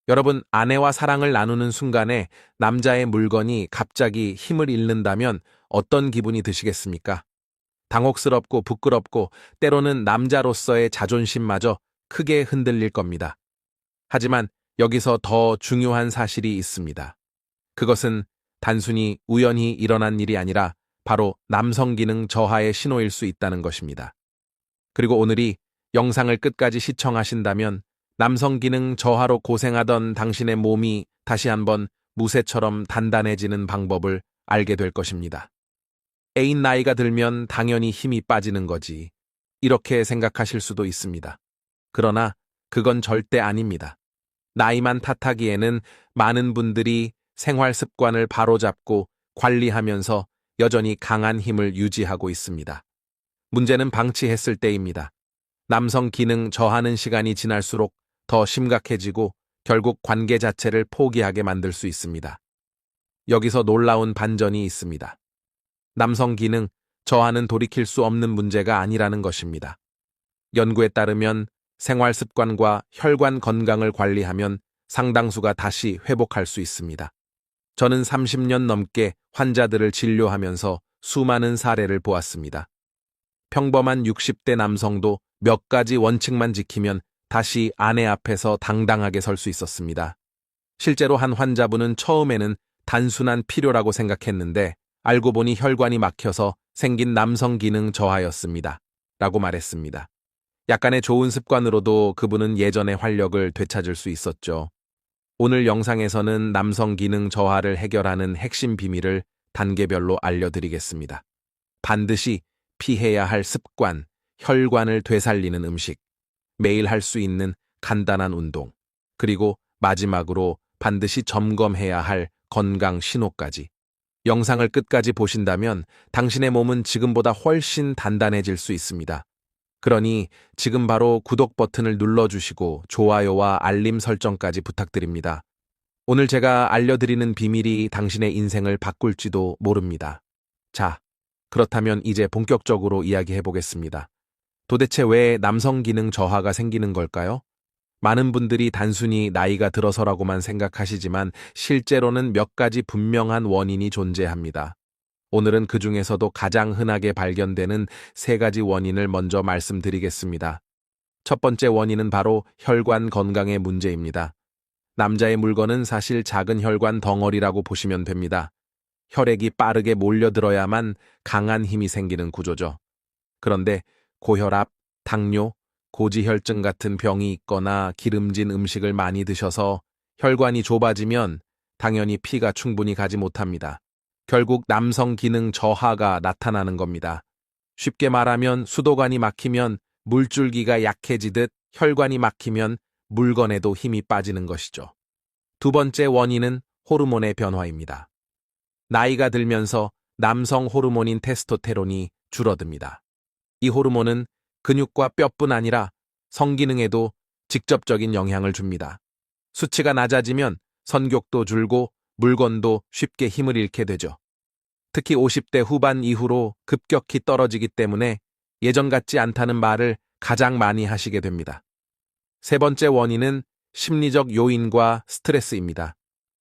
여러분, 아내와 사랑을 나누는 순간에 남자의 물건이 갑자기 힘을 잃는다면 어떤 기분이 드시겠습니까? 당혹스럽고 부끄럽고 때로는 남자로서의 자존심마저 크게 흔들릴 겁니다. 하지만 여기서 더 중요한 사실이 있습니다. 그것은 단순히 우연히 일어난 일이 아니라 바로 남성 기능 저하의 신호일 수 있다는 것입니다. 그리고 오늘이 영상을 끝까지 시청하신다면 남성 기능 저하로 고생하던 당신의 몸이 다시 한번 무쇠처럼 단단해지는 방법을 알게 될 것입니다. 애인 나이가 들면 당연히 힘이 빠지는 거지. 이렇게 생각하실 수도 있습니다. 그러나 그건 절대 아닙니다. 나이만 탓하기에는 많은 분들이 생활 습관을 바로잡고 관리하면서 여전히 강한 힘을 유지하고 있습니다. 문제는 방치했을 때입니다. 남성 기능 저하는 시간이 지날수록 더 심각해지고 결국 관계 자체를 포기하게 만들 수 있습니다. 여기서 놀라운 반전이 있습니다. 남성 기능 저하는 돌이킬 수 없는 문제가 아니라는 것입니다. 연구에 따르면 생활 습관과 혈관 건강을 관리하면 상당수가 다시 회복할 수 있습니다. 저는 30년 넘게 환자들을 진료하면서 수많은 사례를 보았습니다. 평범한 60대 남성도 몇 가지 원칙만 지키면 다시 아내 앞에서 당당하게 설 수 있었습니다. 실제로 한 환자분은 처음에는 단순한 필요라고 생각했는데 알고 보니 혈관이 막혀서 생긴 남성 기능 저하였습니다. 라고 말했습니다. 약간의 좋은 습관으로도 그분은 예전의 활력을 되찾을 수 있었죠. 오늘 영상에서는 남성 기능 저하를 해결하는 핵심 비밀을 단계별로 알려드리겠습니다. 반드시 피해야 할 습관, 혈관을 되살리는 음식, 매일 할 수 있는 간단한 운동, 그리고 마지막으로 반드시 점검해야 할 건강 신호까지. 영상을 끝까지 보신다면 당신의 몸은 지금보다 훨씬 단단해질 수 있습니다. 그러니 지금 바로 구독 버튼을 눌러주시고 좋아요와 알림 설정까지 부탁드립니다. 오늘 제가 알려드리는 비밀이 당신의 인생을 바꿀지도 모릅니다. 자, 그렇다면 이제 본격적으로 이야기해보겠습니다. 도대체 왜 남성 기능 저하가 생기는 걸까요? 많은 분들이 단순히 나이가 들어서라고만 생각하시지만 실제로는 몇 가지 분명한 원인이 존재합니다. 오늘은 그 중에서도 가장 흔하게 발견되는 3가지 원인을 먼저 말씀드리겠습니다. 첫 번째 원인은 바로 혈관 건강의 문제입니다. 남자의 물건은 사실 작은 혈관 덩어리라고 보시면 됩니다. 혈액이 빠르게 몰려들어야만 강한 힘이 생기는 구조죠. 그런데 고혈압, 당뇨, 고지혈증 같은 병이 있거나 기름진 음식을 많이 드셔서 혈관이 좁아지면 당연히 피가 충분히 가지 못합니다. 결국 남성 기능 저하가 나타나는 겁니다. 쉽게 말하면 수도관이 막히면 물줄기가 약해지듯 혈관이 막히면 물건에도 힘이 빠지는 것이죠. 두 번째 원인은 호르몬의 변화입니다. 나이가 들면서 남성 호르몬인 테스토테론이 줄어듭니다. 이 호르몬은 근육과 뼈뿐 아니라 성기능에도 직접적인 영향을 줍니다. 수치가 낮아지면 선격도 줄고 물건도 쉽게 힘을 잃게 되죠. 특히 50대 후반 이후로 급격히 떨어지기 때문에 예전 같지 않다는 말을 가장 많이 하시게 됩니다. 세 번째 원인은 심리적 요인과 스트레스입니다.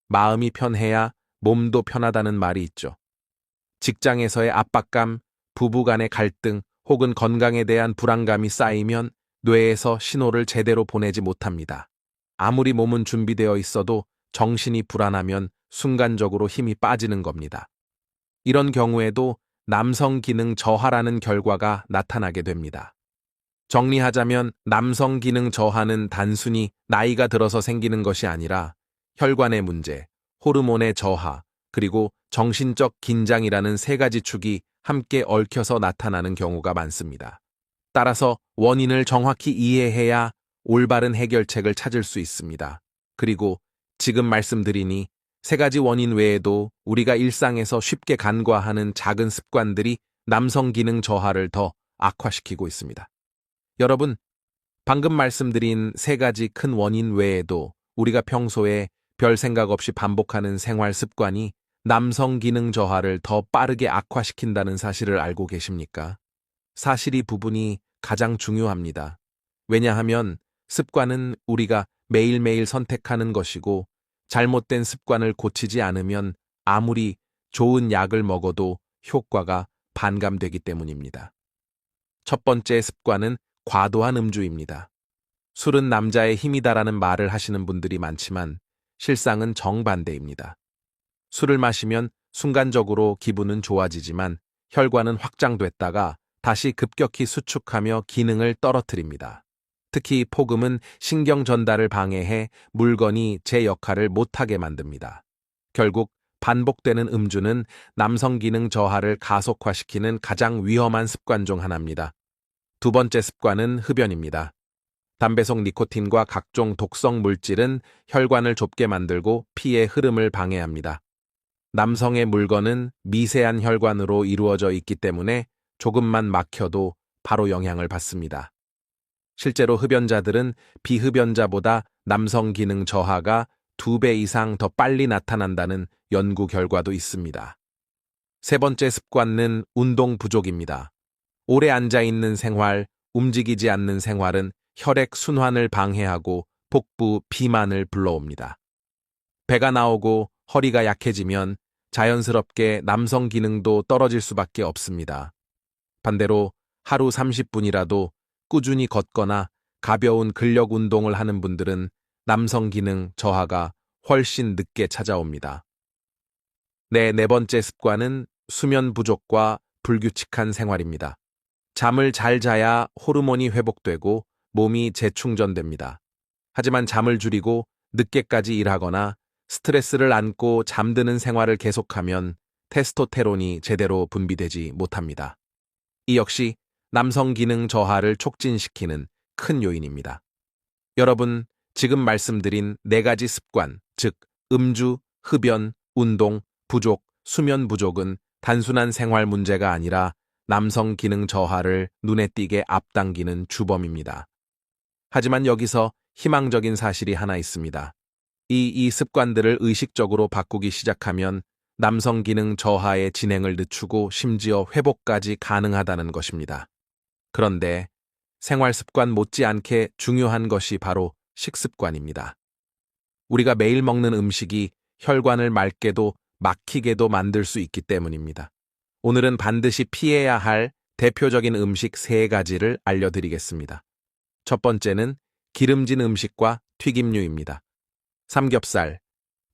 마음이 편해야 몸도 편하다는 말이 있죠. 직장에서의 압박감, 부부 간의 갈등, 혹은 건강에 대한 불안감이 쌓이면 뇌에서 신호를 제대로 보내지 못합니다. 아무리 몸은 준비되어 있어도 정신이 불안하면 순간적으로 힘이 빠지는 겁니다. 이런 경우에도 남성 기능 저하라는 결과가 나타나게 됩니다. 정리하자면 남성 기능 저하는 단순히 나이가 들어서 생기는 것이 아니라 혈관의 문제, 호르몬의 저하, 그리고 정신적 긴장이라는 3가지 축이 함께 얽혀서 나타나는 경우가 많습니다. 따라서 원인을 정확히 이해해야 올바른 해결책을 찾을 수 있습니다. 그리고 지금 말씀드리니 3가지 원인 외에도 우리가 일상에서 쉽게 간과하는 작은 습관들이 남성 기능 저하를 더 악화시키고 있습니다. 여러분, 방금 말씀드린 3가지 큰 원인 외에도 우리가 평소에 별 생각 없이 반복하는 생활 습관이 남성 기능 저하를 더 빠르게 악화시킨다는 사실을 알고 계십니까? 사실 이 부분이 가장 중요합니다. 왜냐하면 습관은 우리가 매일매일 선택하는 것이고 잘못된 습관을 고치지 않으면 아무리 좋은 약을 먹어도 효과가 반감되기 때문입니다. 첫 번째 습관은 과도한 음주입니다. 술은 남자의 힘이다라는 말을 하시는 분들이 많지만 실상은 정반대입니다. 술을 마시면 순간적으로 기분은 좋아지지만 혈관은 확장됐다가 다시 급격히 수축하며 기능을 떨어뜨립니다. 특히 폭음은 신경 전달을 방해해 물건이 제 역할을 못하게 만듭니다. 결국 반복되는 음주는 남성 기능 저하를 가속화시키는 가장 위험한 습관 중 하나입니다. 두 번째 습관은 흡연입니다. 담배 속 니코틴과 각종 독성 물질은 혈관을 좁게 만들고 피의 흐름을 방해합니다. 남성의 물건은 미세한 혈관으로 이루어져 있기 때문에 조금만 막혀도 바로 영향을 받습니다. 실제로 흡연자들은 비흡연자보다 남성 기능 저하가 2배 이상 더 빨리 나타난다는 연구 결과도 있습니다. 세 번째 습관은 운동 부족입니다. 오래 앉아있는 생활, 움직이지 않는 생활은 혈액 순환을 방해하고 복부 비만을 불러옵니다. 배가 나오고 허리가 약해지면 자연스럽게 남성 기능도 떨어질 수밖에 없습니다. 반대로 하루 30분이라도 꾸준히 걷거나 가벼운 근력 운동을 하는 분들은 남성 기능 저하가 훨씬 늦게 찾아옵니다. 네 번째 습관은 수면 부족과 불규칙한 생활입니다. 잠을 잘 자야 호르몬이 회복되고 몸이 재충전됩니다. 하지만 잠을 줄이고 늦게까지 일하거나 스트레스를 안고 잠드는 생활을 계속하면 테스토테론이 제대로 분비되지 못합니다. 이 역시 남성 기능 저하를 촉진시키는 큰 요인입니다. 여러분, 지금 말씀드린 4가지 습관, 즉 음주, 흡연, 운동, 부족, 수면 부족은 단순한 생활 문제가 아니라 남성 기능 저하를 눈에 띄게 앞당기는 주범입니다. 하지만 여기서 희망적인 사실이 하나 있습니다. 이 습관들을 의식적으로 바꾸기 시작하면 남성 기능 저하의 진행을 늦추고 심지어 회복까지 가능하다는 것입니다. 그런데 생활 습관 못지않게 중요한 것이 바로 식습관입니다. 우리가 매일 먹는 음식이 혈관을 맑게도 막히게도 만들 수 있기 때문입니다. 오늘은 반드시 피해야 할 대표적인 음식 3가지를 알려드리겠습니다. 첫 번째는 기름진 음식과 튀김류입니다. 삼겹살,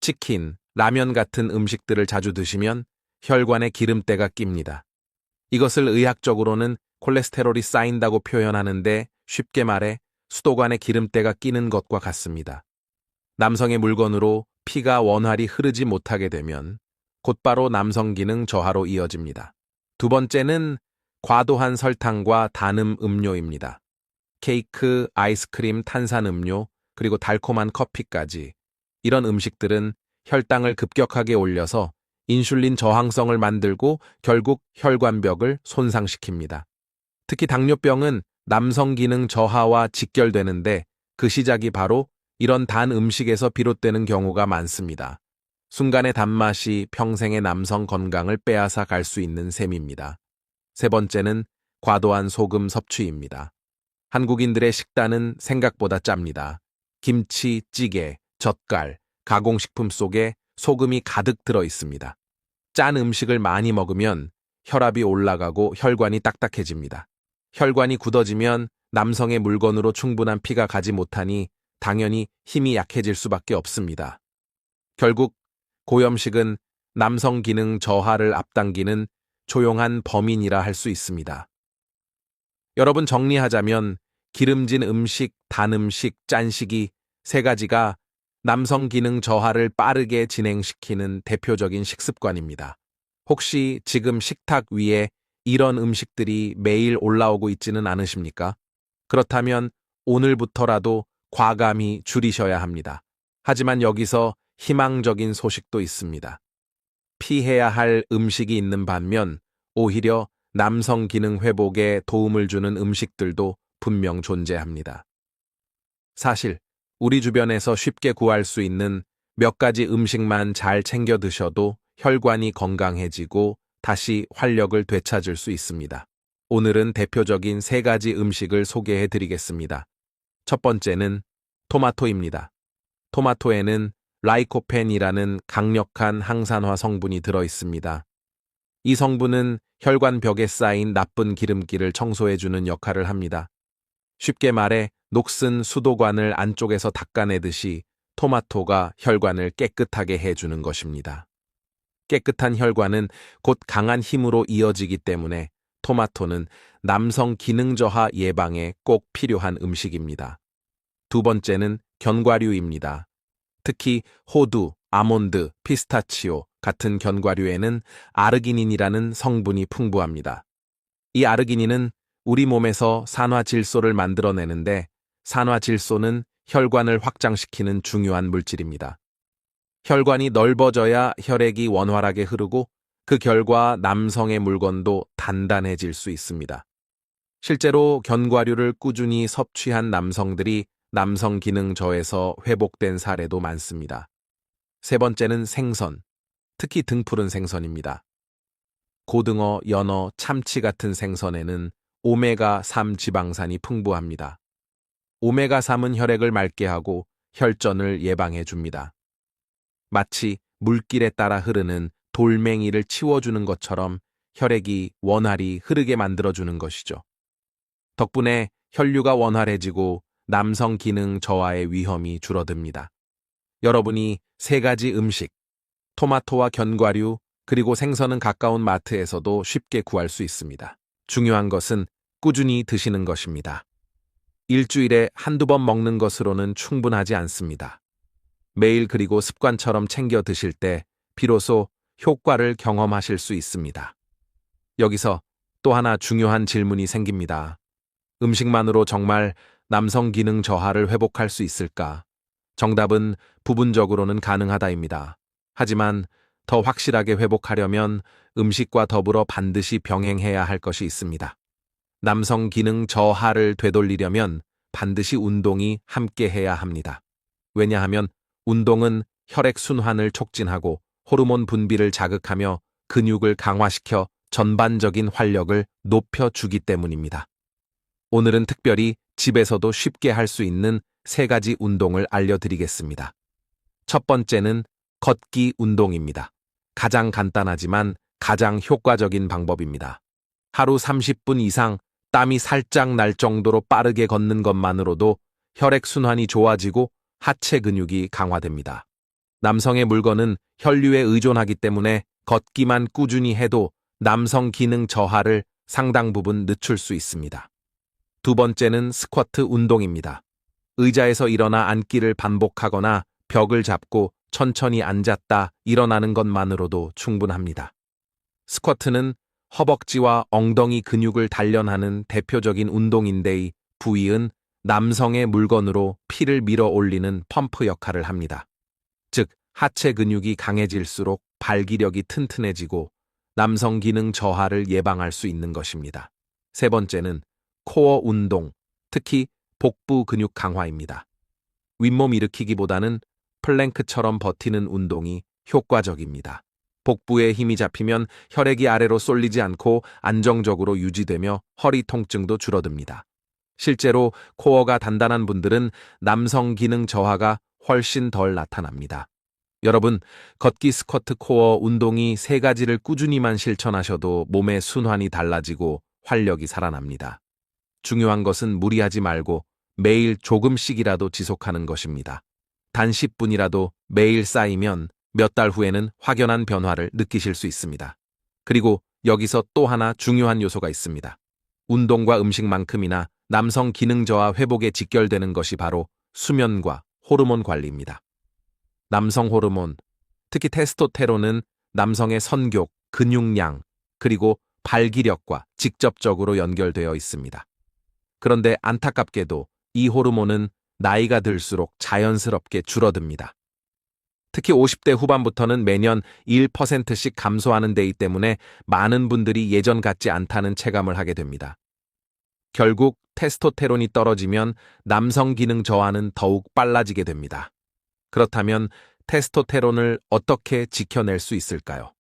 치킨, 라면 같은 음식들을 자주 드시면 혈관에 기름때가 낍니다. 이것을 의학적으로는 콜레스테롤이 쌓인다고 표현하는데 쉽게 말해 수도관에 기름때가 끼는 것과 같습니다. 남성의 물건으로 피가 원활히 흐르지 못하게 되면 곧바로 남성 기능 저하로 이어집니다. 두 번째는 과도한 설탕과 단음 음료입니다. 케이크, 아이스크림, 탄산음료, 그리고 달콤한 커피까지 이런 음식들은 혈당을 급격하게 올려서 인슐린 저항성을 만들고 결국 혈관벽을 손상시킵니다. 특히 당뇨병은 남성 기능 저하와 직결되는데 그 시작이 바로 이런 단 음식에서 비롯되는 경우가 많습니다. 순간의 단맛이 평생의 남성 건강을 빼앗아 갈 수 있는 셈입니다. 세 번째는 과도한 소금 섭취입니다. 한국인들의 식단은 생각보다 짭니다. 김치, 찌개, 젓갈, 가공식품 속에 소금이 가득 들어 있습니다. 짠 음식을 많이 먹으면 혈압이 올라가고 혈관이 딱딱해집니다. 혈관이 굳어지면 남성의 물건으로 충분한 피가 가지 못하니 당연히 힘이 약해질 수밖에 없습니다. 결국 고염식은 남성 기능 저하를 앞당기는 조용한 범인이라 할 수 있습니다. 여러분, 정리하자면 기름진 음식, 단 음식, 짠식이 3가지가 남성 기능 저하를 빠르게 진행시키는 대표적인 식습관입니다. 혹시 지금 식탁 위에 이런 음식들이 매일 올라오고 있지는 않으십니까? 그렇다면 오늘부터라도 과감히 줄이셔야 합니다. 하지만 여기서 희망적인 소식도 있습니다. 피해야 할 음식이 있는 반면 오히려 남성 기능 회복에 도움을 주는 음식들도 분명 존재합니다. 사실 우리 주변에서 쉽게 구할 수 있는 몇 가지 음식만 잘 챙겨 드셔도 혈관이 건강해지고 다시 활력을 되찾을 수 있습니다. 오늘은 대표적인 3가지 음식을 소개해 드리겠습니다. 첫 번째는 토마토입니다. 토마토에는 라이코펜이라는 강력한 항산화 성분이 들어 있습니다. 이 성분은 혈관 벽에 쌓인 나쁜 기름기를 청소해주는 역할을 합니다. 쉽게 말해 녹슨 수도관을 안쪽에서 닦아내듯이 토마토가 혈관을 깨끗하게 해주는 것입니다. 깨끗한 혈관은 곧 강한 힘으로 이어지기 때문에 토마토는 남성 기능 저하 예방에 꼭 필요한 음식입니다. 두 번째는 견과류입니다. 특히 호두, 아몬드, 피스타치오 같은 견과류에는 아르기닌이라는 성분이 풍부합니다. 이 아르기닌은 우리 몸에서 산화질소를 만들어내는데 산화질소는 혈관을 확장시키는 중요한 물질입니다. 혈관이 넓어져야 혈액이 원활하게 흐르고 그 결과 남성의 물건도 단단해질 수 있습니다. 실제로 견과류를 꾸준히 섭취한 남성들이 남성 기능 저에서 회복된 사례도 많습니다. 세 번째는 생선, 특히 등푸른 생선입니다. 고등어, 연어, 참치 같은 생선에는 오메가3 지방산이 풍부합니다. 오메가3은 혈액을 맑게 하고 혈전을 예방해 줍니다. 마치 물길에 따라 흐르는 돌멩이를 치워주는 것처럼 혈액이 원활히 흐르게 만들어주는 것이죠. 덕분에 혈류가 원활해지고 남성 기능 저하의 위험이 줄어듭니다. 여러분이 세 가지 음식, 토마토와 견과류, 그리고 생선은 가까운 마트에서도 쉽게 구할 수 있습니다. 중요한 것은 꾸준히 드시는 것입니다. 일주일에 한두 번 먹는 것으로는 충분하지 않습니다. 매일 그리고 습관처럼 챙겨 드실 때 비로소 효과를 경험하실 수 있습니다. 여기서 또 하나 중요한 질문이 생깁니다. 음식만으로 정말 남성 기능 저하를 회복할 수 있을까? 정답은 부분적으로는 가능하다입니다. 하지만 더 확실하게 회복하려면 음식과 더불어 반드시 병행해야 할 것이 있습니다. 남성 기능 저하를 되돌리려면 반드시 운동이 함께 해야 합니다. 왜냐하면 운동은 혈액 순환을 촉진하고 호르몬 분비를 자극하며 근육을 강화시켜 전반적인 활력을 높여주기 때문입니다. 오늘은 특별히 집에서도 쉽게 할 수 있는 세 가지 운동을 알려드리겠습니다. 첫 번째는 걷기 운동입니다. 가장 간단하지만 가장 효과적인 방법입니다. 하루 30분 이상 땀이 살짝 날 정도로 빠르게 걷는 것만으로도 혈액순환이 좋아지고 하체 근육이 강화됩니다. 남성의 물건은 혈류에 의존하기 때문에 걷기만 꾸준히 해도 남성 기능 저하를 상당 부분 늦출 수 있습니다. 두 번째는 스쿼트 운동입니다. 의자에서 일어나 앉기를 반복하거나 벽을 잡고 천천히 앉았다 일어나는 것만으로도 충분합니다. 스쿼트는 허벅지와 엉덩이 근육을 단련하는 대표적인 운동인데 이 부위은 남성의 물건으로 피를 밀어 올리는 펌프 역할을 합니다. 즉, 하체 근육이 강해질수록 발기력이 튼튼해지고 남성 기능 저하를 예방할 수 있는 것입니다. 세 번째는 코어 운동, 특히 복부 근육 강화입니다. 윗몸 일으키기보다는 플랭크처럼 버티는 운동이 효과적입니다. 복부에 힘이 잡히면 혈액이 아래로 쏠리지 않고 안정적으로 유지되며 허리 통증도 줄어듭니다. 실제로 코어가 단단한 분들은 남성 기능 저하가 훨씬 덜 나타납니다. 여러분, 걷기 스쿼트 코어 운동이 세 가지를 꾸준히만 실천하셔도 몸의 순환이 달라지고 활력이 살아납니다. 중요한 것은 무리하지 말고 매일 조금씩이라도 지속하는 것입니다. 단 10분이라도 매일 쌓이면 몇 달 후에는 확연한 변화를 느끼실 수 있습니다. 그리고 여기서 또 하나 중요한 요소가 있습니다. 운동과 음식만큼이나 남성 기능 저하 회복에 직결되는 것이 바로 수면과 호르몬 관리입니다. 남성 호르몬, 특히 테스토테론은 남성의 선교, 근육량, 그리고 발기력과 직접적으로 연결되어 있습니다. 그런데 안타깝게도 이 호르몬은 나이가 들수록 자연스럽게 줄어듭니다. 특히 50대 후반부터는 매년 1%씩 감소하는 데이 때문에 많은 분들이 예전 같지 않다는 체감을 하게 됩니다. 결국 테스토테론이 떨어지면 남성 기능 저하는 더욱 빨라지게 됩니다. 그렇다면 테스토테론을 어떻게 지켜낼 수 있을까요?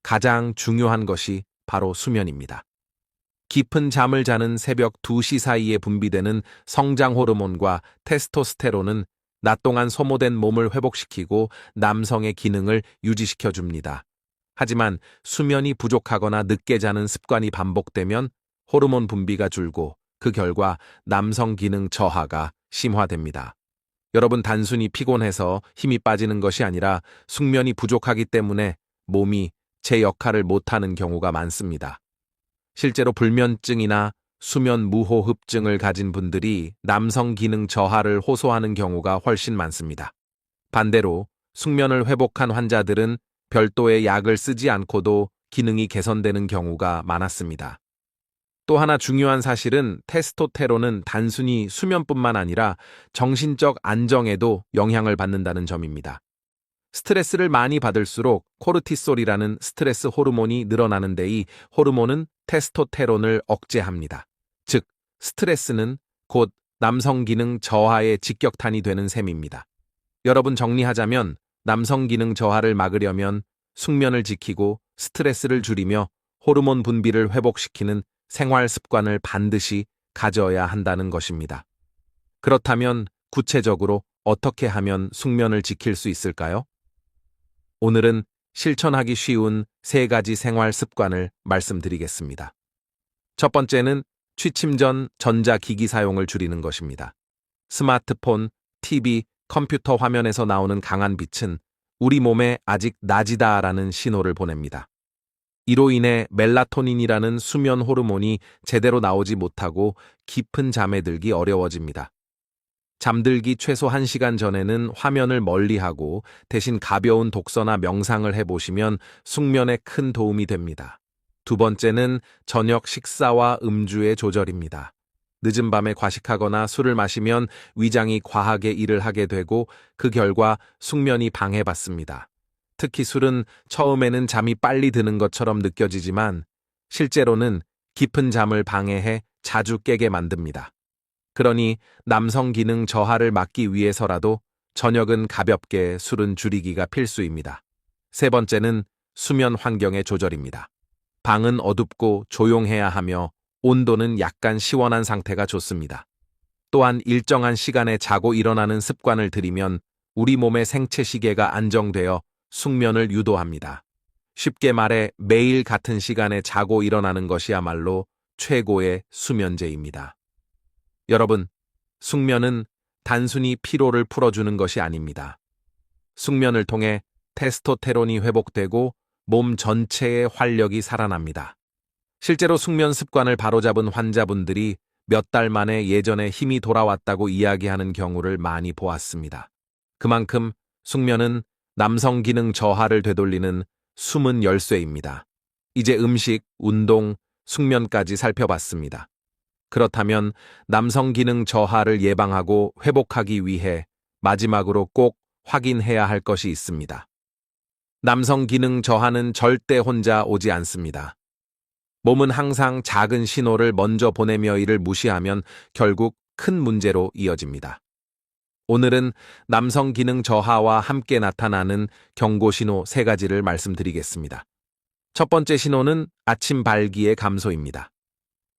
가장 중요한 것이 바로 수면입니다. 깊은 잠을 자는 새벽 2시 사이에 분비되는 성장 호르몬과 테스토스테론은 낮 동안 소모된 몸을 회복시키고 남성의 기능을 유지시켜 줍니다. 하지만 수면이 부족하거나 늦게 자는 습관이 반복되면 호르몬 분비가 줄고 그 결과 남성 기능 저하가 심화됩니다. 여러분, 단순히 피곤해서 힘이 빠지는 것이 아니라 숙면이 부족하기 때문에 몸이 제 역할을 못하는 경우가 많습니다. 실제로 불면증이나 수면 무호흡증을 가진 분들이 남성 기능 저하를 호소하는 경우가 훨씬 많습니다. 반대로 숙면을 회복한 환자들은 별도의 약을 쓰지 않고도 기능이 개선되는 경우가 많았습니다. 또 하나 중요한 사실은 테스토테론은 단순히 수면뿐만 아니라 정신적 안정에도 영향을 받는다는 점입니다. 스트레스를 많이 받을수록 코르티솔이라는 스트레스 호르몬이 늘어나는데 이 호르몬은 테스토테론을 억제합니다. 즉, 스트레스는 곧 남성 기능 저하의 직격탄이 되는 셈입니다. 여러분, 정리하자면 남성 기능 저하를 막으려면 숙면을 지키고 스트레스를 줄이며 호르몬 분비를 회복시키는 생활 습관을 반드시 가져야 한다는 것입니다. 그렇다면 구체적으로 어떻게 하면 숙면을 지킬 수 있을까요? 오늘은 실천하기 쉬운 3가지 생활 습관을 말씀드리겠습니다. 첫 번째는 취침 전 전자기기 사용을 줄이는 것입니다. 스마트폰, TV, 컴퓨터 화면에서 나오는 강한 빛은 우리 몸에 아직 낮이다라는 신호를 보냅니다. 이로 인해 멜라토닌이라는 수면 호르몬이 제대로 나오지 못하고 깊은 잠에 들기 어려워집니다. 잠들기 최소 1시간 전에는 화면을 멀리하고 대신 가벼운 독서나 명상을 해보시면 숙면에 큰 도움이 됩니다. 두 번째는 저녁 식사와 음주의 조절입니다. 늦은 밤에 과식하거나 술을 마시면 위장이 과하게 일을 하게 되고 그 결과 숙면이 방해받습니다. 특히 술은 처음에는 잠이 빨리 드는 것처럼 느껴지지만 실제로는 깊은 잠을 방해해 자주 깨게 만듭니다. 그러니 남성 기능 저하를 막기 위해서라도 저녁은 가볍게, 술은 줄이기가 필수입니다. 세 번째는 수면 환경의 조절입니다. 방은 어둡고 조용해야 하며 온도는 약간 시원한 상태가 좋습니다. 또한 일정한 시간에 자고 일어나는 습관을 들이면 우리 몸의 생체 시계가 안정되어 숙면을 유도합니다. 쉽게 말해 매일 같은 시간에 자고 일어나는 것이야말로 최고의 수면제입니다. 여러분, 숙면은 단순히 피로를 풀어주는 것이 아닙니다. 숙면을 통해 테스토테론이 회복되고 몸 전체의 활력이 살아납니다. 실제로 숙면 습관을 바로잡은 환자분들이 몇 달 만에 예전에 힘이 돌아왔다고 이야기하는 경우를 많이 보았습니다. 그만큼 숙면은 남성 기능 저하를 되돌리는 숨은 열쇠입니다. 이제 음식, 운동, 숙면까지 살펴봤습니다. 그렇다면 남성 기능 저하를 예방하고 회복하기 위해 마지막으로 꼭 확인해야 할 것이 있습니다. 남성 기능 저하는 절대 혼자 오지 않습니다. 몸은 항상 작은 신호를 먼저 보내며 이를 무시하면 결국 큰 문제로 이어집니다. 오늘은 남성 기능 저하와 함께 나타나는 경고 신호 3가지를 말씀드리겠습니다. 첫 번째 신호는 아침 발기의 감소입니다.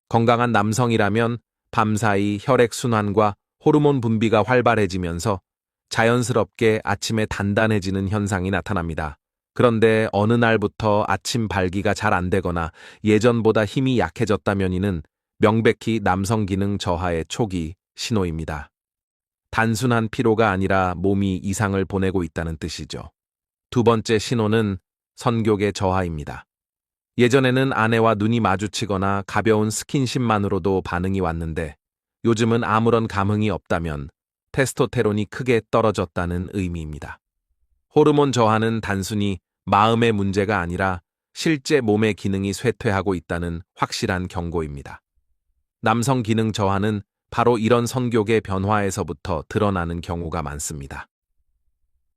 건강한 남성이라면 밤사이 혈액순환과 호르몬 분비가 활발해지면서 자연스럽게 아침에 단단해지는 현상이 나타납니다. 그런데 어느 날부터 아침 발기가 잘 안 되거나 예전보다 힘이 약해졌다면 이는 명백히 남성 기능 저하의 초기 신호입니다. 단순한 피로가 아니라 몸이 이상을 보내고 있다는 뜻이죠. 두 번째 신호는 선욕의 저하입니다. 예전에는 아내와 눈이 마주치거나 가벼운 스킨십만으로도 반응이 왔는데 요즘은 아무런 감흥이 없다면 테스토테론이 크게 떨어졌다는 의미입니다. 호르몬 저하는 단순히 마음의 문제가 아니라 실제 몸의 기능이 쇠퇴하고 있다는 확실한 경고입니다. 남성 기능 저하는 바로 이런 성욕의 변화에서부터 드러나는 경우가 많습니다.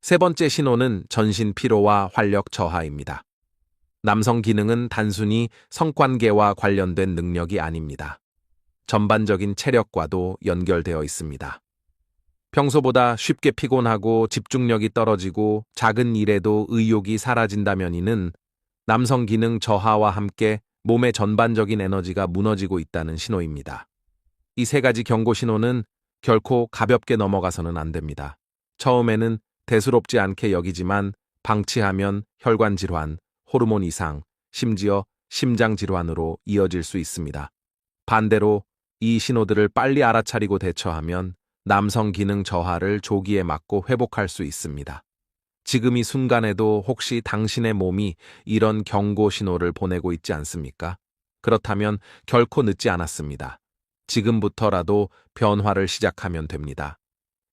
세 번째 신호는 전신 피로와 활력 저하입니다. 남성 기능은 단순히 성관계와 관련된 능력이 아닙니다. 전반적인 체력과도 연결되어 있습니다. 평소보다 쉽게 피곤하고 집중력이 떨어지고 작은 일에도 의욕이 사라진다면 이는 남성 기능 저하와 함께 몸의 전반적인 에너지가 무너지고 있다는 신호입니다. 이 세 가지 경고 신호는 결코 가볍게 넘어가서는 안 됩니다. 처음에는 대수롭지 않게 여기지만 방치하면 혈관 질환, 호르몬 이상, 심지어 심장 질환으로 이어질 수 있습니다. 반대로 이 신호들을 빨리 알아차리고 대처하면 남성 기능 저하를 조기에 막고 회복할 수 있습니다. 지금 이 순간에도 혹시 당신의 몸이 이런 경고 신호를 보내고 있지 않습니까? 그렇다면 결코 늦지 않았습니다. 지금부터라도 변화를 시작하면 됩니다.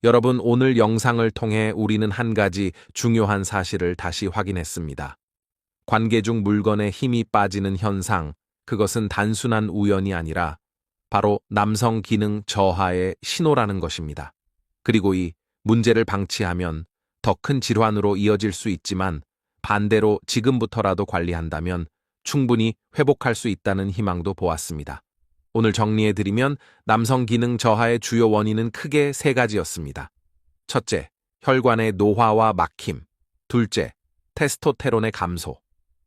여러분, 오늘 영상을 통해 우리는 한 가지 중요한 사실을 다시 확인했습니다. 관계 중 물건에 힘이 빠지는 현상, 그것은 단순한 우연이 아니라 바로 남성 기능 저하의 신호라는 것입니다. 그리고 이 문제를 방치하면 더 큰 질환으로 이어질 수 있지만 반대로 지금부터라도 관리한다면 충분히 회복할 수 있다는 희망도 보았습니다. 오늘 정리해드리면 남성 기능 저하의 주요 원인은 크게 세 가지였습니다. 첫째, 혈관의 노화와 막힘. 둘째, 테스토테론의 감소.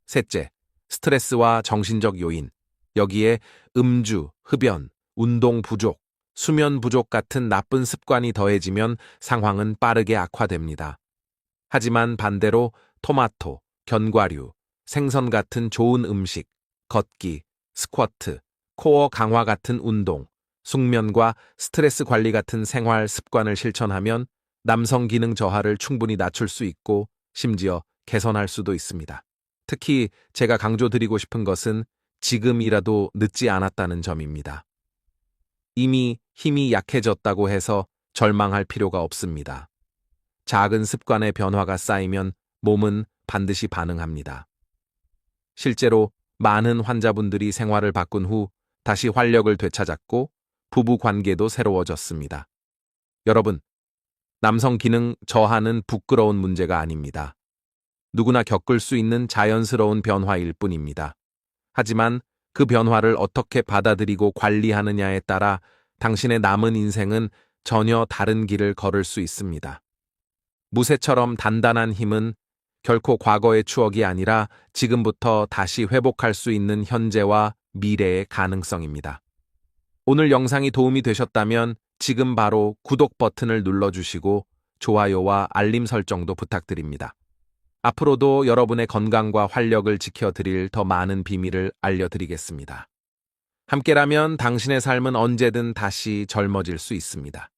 셋째, 스트레스와 정신적 요인. 여기에 음주, 흡연, 운동 부족, 수면 부족 같은 나쁜 습관이 더해지면 상황은 빠르게 악화됩니다. 하지만 반대로 토마토, 견과류, 생선 같은 좋은 음식, 걷기, 스쿼트, 코어 강화 같은 운동, 숙면과 스트레스 관리 같은 생활 습관을 실천하면 남성 기능 저하를 충분히 낮출 수 있고 심지어 개선할 수도 있습니다. 특히 제가 강조드리고 싶은 것은 지금이라도 늦지 않았다는 점입니다. 이미 힘이 약해졌다고 해서 절망할 필요가 없습니다. 작은 습관의 변화가 쌓이면 몸은 반드시 반응합니다. 실제로 많은 환자분들이 생활을 바꾼 후 다시 활력을 되찾았고 부부 관계도 새로워졌습니다. 여러분, 남성 기능 저하는 부끄러운 문제가 아닙니다. 누구나 겪을 수 있는 자연스러운 변화일 뿐입니다. 하지만 그 변화를 어떻게 받아들이고 관리하느냐에 따라 당신의 남은 인생은 전혀 다른 길을 걸을 수 있습니다. 무쇠처럼 단단한 힘은 결코 과거의 추억이 아니라 지금부터 다시 회복할 수 있는 현재와 미래의 가능성입니다. 오늘 영상이 도움이 되셨다면 지금 바로 구독 버튼을 눌러주시고 좋아요와 알림 설정도 부탁드립니다. 앞으로도 여러분의 건강과 활력을 지켜드릴 더 많은 비밀을 알려드리겠습니다. 함께라면 당신의 삶은 언제든 다시 젊어질 수 있습니다.